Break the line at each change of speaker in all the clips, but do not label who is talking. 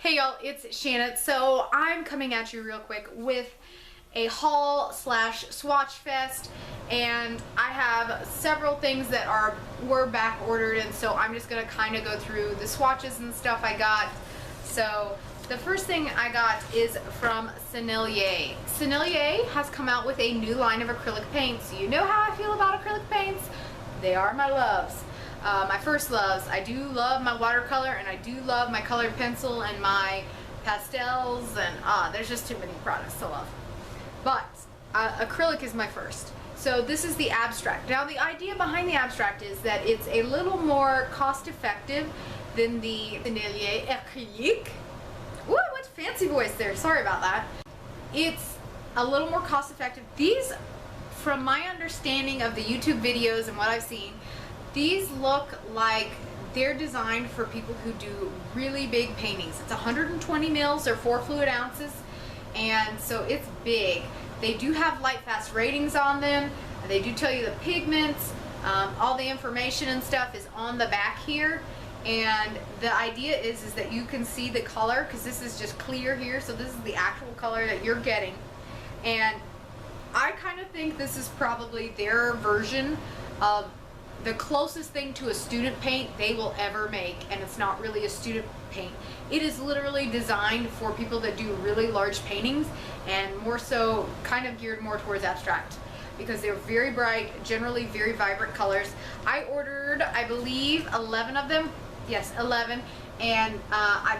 Hey y'all, it's Shannon. So I'm coming at you real quick with a haul slash swatch fest, and I have several things that were back ordered, and so I'm just gonna kind of go through the swatches and stuff I got. So the first thing I got is from Sennelier. Sennelier has come out with a new line of acrylic paints. You know how I feel about acrylic paints? They are my loves. My first loves. I do love my watercolor, and I do love my colored pencil and my pastels, and there's just too many products to love. But acrylic is my first. So this is the Abstract. Now the idea behind the Abstract is that it's a little more cost effective than the Sennelier Acrylic. Woo, what fancy voice there, sorry about that. It's a little more cost effective. These, from my understanding of the YouTube videos and what I've seen, these look like they're designed for people who do really big paintings. It's 120 mils or 4 fluid ounces, and so it's big. They do have light fast ratings on them. They do tell you the pigments, all the information and stuff is on the back here. And the idea is that you can see the color, because this is just clear here, so this is the actual color that you're getting. And I kind of think this is probably their version of the closest thing to a student paint they will ever make, and it's not really a student paint. It is literally designed for people that do really large paintings, and more so kind of geared more towards abstract, because they're very bright, generally very vibrant colors. I ordered, I believe, 11 of them. Yes, 11, and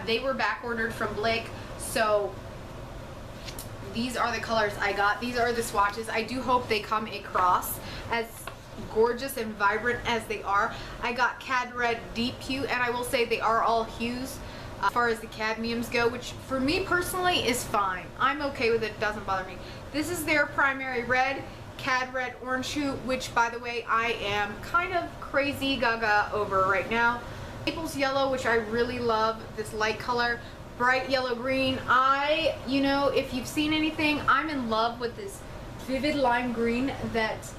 they were back ordered from Blick, so these are the colors I got. These are the swatches. I do hope they come across as gorgeous and vibrant as they are. I got Cad Red Deep Hue, and I will say they are all hues as far as the cadmiums go, which for me personally is fine. I'm okay with it, it doesn't bother me. This is their primary red, Cad Red Orange Hue, which by the way I am kind of crazy gaga over right now. Pickles Yellow, which I really love, this light color. Bright yellow green. You know, if you've seen anything, I'm in love with this vivid lime green that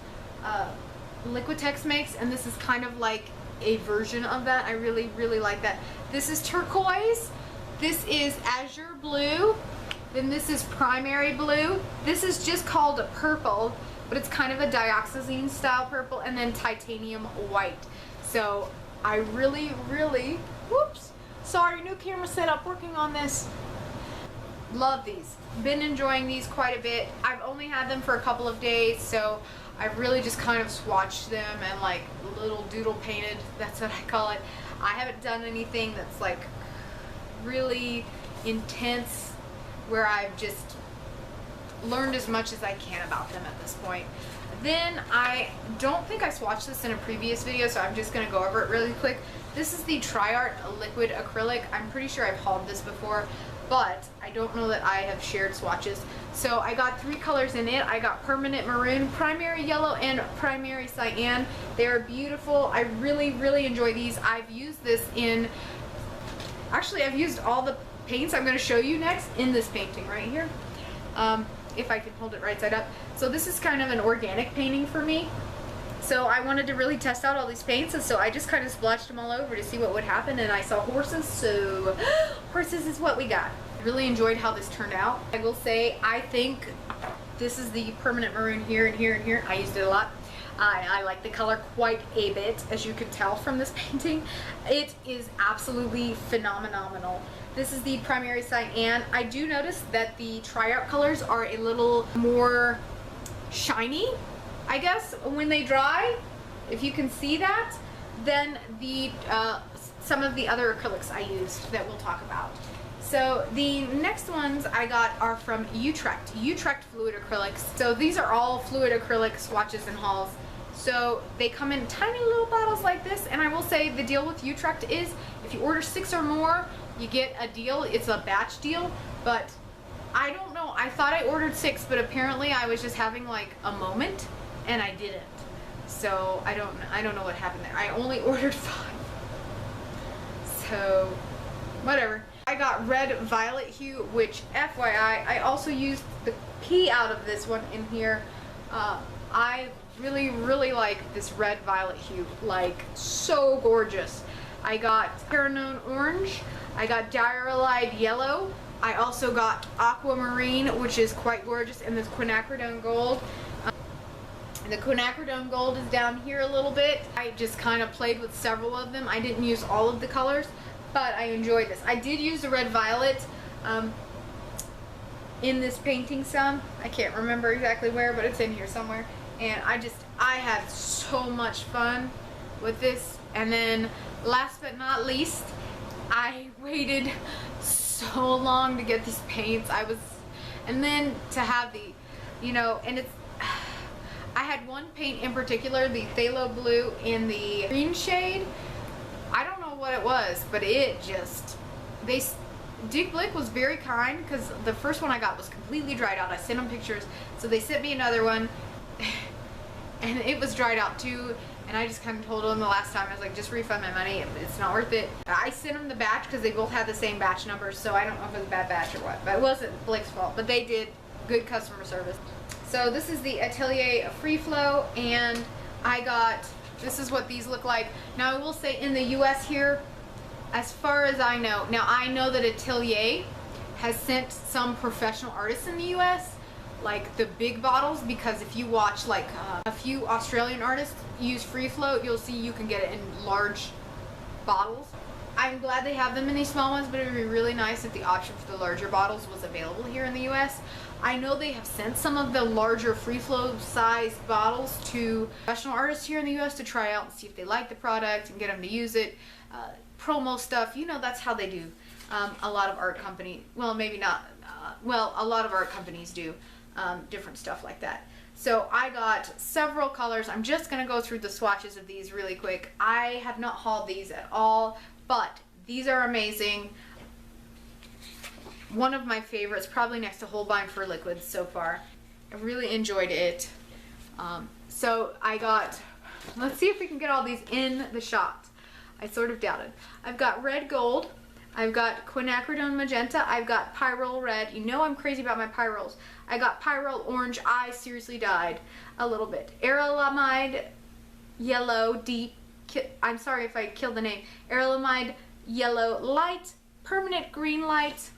Liquitex makes, and this is kind of like a version of that. I really, really like that. This is turquoise. This is azure blue. Then this is primary blue. This is just called a purple, but it's kind of a dioxazine style purple, and then titanium white. So I really, really, whoops, sorry, new camera setup, working on this. Love these. Been enjoying these quite a bit. I've only had them for a couple of days, so I've really just kind of swatched them and like little doodle painted, that's what I call it. I haven't done anything that's like really intense where I've just learned as much as I can about them at this point. Then I don't think I swatched this in a previous video, so I'm just going to go over it really quick. This is the Triart Liquid Acrylic. I'm pretty sure I've hauled this before, but I don't know that I have shared swatches. So I got 3 colors in it. I got Permanent Maroon, Primary Yellow, and Primary Cyan. They are beautiful. I really, really enjoy these. I've used this in, actually I've used all the paints I'm going to show you next in this painting right here. If I can hold it right side up. So this is kind of an organic painting for me. So I wanted to really test out all these paints, and so I just kind of splotched them all over to see what would happen, and I saw horses, so horses is what we got. Really enjoyed how this turned out. I will say, I think this is the Permanent Maroon here and here and here. I used it a lot. I like the color quite a bit, as you can tell from this painting. It is absolutely phenomenal. This is the Primary Cyan. I do notice that the Triart colors are a little more shiny, I guess, when they dry, if you can see that, than the some of the other acrylics I used that we'll talk about. So the next ones I got are from Utrecht Fluid Acrylics. So these are all fluid acrylic swatches and hauls. So they come in tiny little bottles like this, and I will say the deal with Utrecht is if you order 6 or more, you get a deal. It's a batch deal, but I don't know. I thought I ordered 6, but apparently I was just having like a moment, and I didn't. So I don't know what happened there. I only ordered 5. So whatever. I got red Violet Hue, which FYI, I also used the P out of this one in here. I really, really like this red Violet Hue, like so gorgeous. I got Caranone Orange, I got Diarylide Yellow. I also got Aquamarine, which is quite gorgeous, and this quinacridone gold. The quinacridone gold is down here a little bit. I just kind of played with several of them. I didn't use all of the colors, but I enjoyed this. I did use the red violet in this painting some. I can't remember exactly where, but it's in here somewhere. And I had so much fun with this. And then last but not least, I waited so long to get these paints. And then to have the, you know, and it's, I had one paint in particular, the Phthalo Blue in the green shade. I don't know what it was, but it just, Blick was very kind, because the first one I got was completely dried out. I sent them pictures, so they sent me another one, and it was dried out too. And I just kind of told them the last time, I was like, just refund my money, it's not worth it. I sent them the batch because they both had the same batch numbers, so I don't know if it was a bad batch or what, but it wasn't Blick's fault, but they did good customer service. So this is the Atelier Free Flow, and I got, this is what these look like. Now I will say in the US here, as far as I know, now I know that Atelier has sent some professional artists in the US, like the big bottles, because if you watch like a few Australian artists use Free Flow, you'll see you can get it in large bottles. I'm glad they have them in these small ones, but it would be really nice if the option for the larger bottles was available here in the US. I know they have sent some of the larger Free Flow sized bottles to professional artists here in the US to try out and see if they like the product and get them to use it. Promo stuff, you know, that's how they do. A lot of art companies, well, maybe not, well, a lot of art companies do different stuff like that. So I got several colors. I'm just going to go through the swatches of these really quick. I have not hauled these at all, but these are amazing. One of my favorites, probably next to Holbein for liquids so far. I really enjoyed it. So I got, let's see if we can get all these in the shot. I sort of doubted. I've got red gold. I've got quinacridone magenta. I've got pyrrole red. You know I'm crazy about my pyrroles. I got pyrrole orange. I seriously died a little bit. Acrylic yellow deep. I'm sorry if I killed the name. Acrylic yellow light. Permanent green light.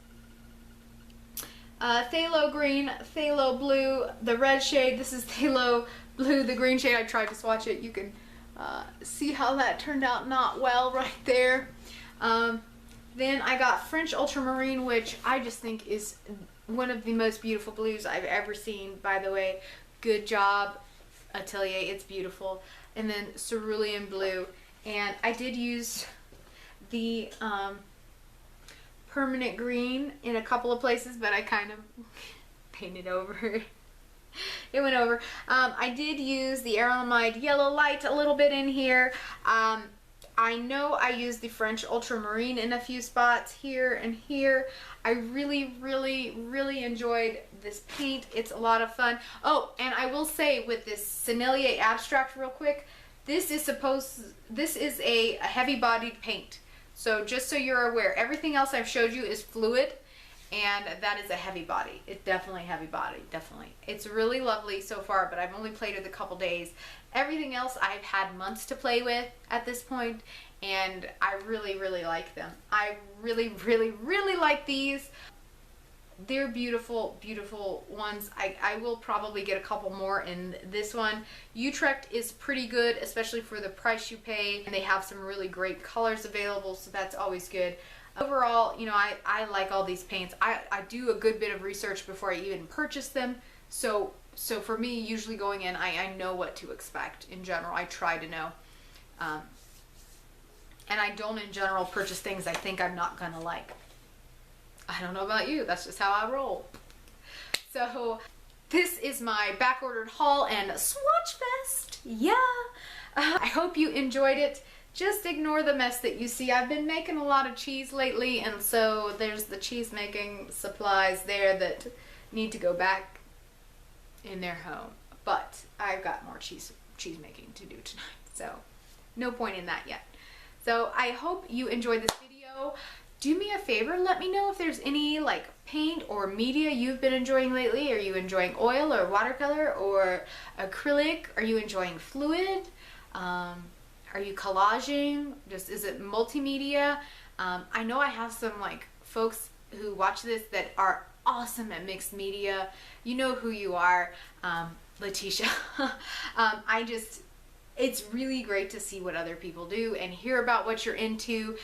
Phthalo green. Phthalo blue. The red shade. This is Phthalo blue. The green shade. I tried to swatch it. You can see how that turned out not well right there. Then I got French Ultramarine, which I just think is one of the most beautiful blues I've ever seen, by the way. Good job, Atelier, it's beautiful. And then Cerulean Blue. And I did use the permanent green in a couple of places, but I kind of painted over. It went over. I did use the Acrylic yellow light a little bit in here. I know I used the French Ultramarine in a few spots here and here. I really, really, really enjoyed this paint. It's a lot of fun. Oh, and I will say with this Sennelier Abstract real quick, this is a heavy-bodied paint. So just so you're aware, everything else I've showed you is fluid, and that is a heavy body. It's definitely heavy body, definitely. It's really lovely so far, but I've only played with it a couple days. Everything else I've had months to play with at this point, and I really, really like them. I really, really, really like these. They're beautiful, beautiful ones. I will probably get a couple more in this one. Utrecht is pretty good, especially for the price you pay, and they have some really great colors available, so that's always good. Overall, you know, I like all these paints. I do a good bit of research before I even purchase them, so for me, usually going in, I know what to expect in general. I try to know. And I don't in general purchase things I think I'm not gonna like. I don't know about you, that's just how I roll. So this is my back-ordered haul and swatch fest. Yeah. I hope you enjoyed it. Just ignore the mess that you see. I've been making a lot of cheese lately, and so there's the cheese making supplies there that need to go back in their home. But I've got more cheese making to do tonight, so no point in that yet. So I hope you enjoyed this video. Do me a favor, let me know if there's any like paint or media you've been enjoying lately. Are you enjoying oil or watercolor or acrylic? Are you enjoying fluid? Are you collaging? Is it multimedia? I know I have some like folks who watch this that are awesome at mixed media. You know who you are, Letitia. It's really great to see what other people do and hear about what you're into.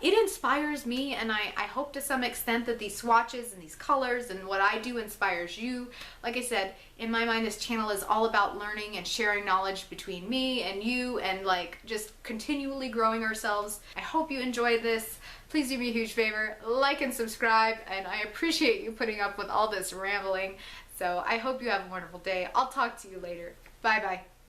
It inspires me, and I hope to some extent that these swatches and these colors and what I do inspires you. Like I said, in my mind, this channel is all about learning and sharing knowledge between me and you, and like just continually growing ourselves. I hope you enjoyed this. Please do me a huge favor, like and subscribe, and I appreciate you putting up with all this rambling. So I hope you have a wonderful day. I'll talk to you later. Bye bye.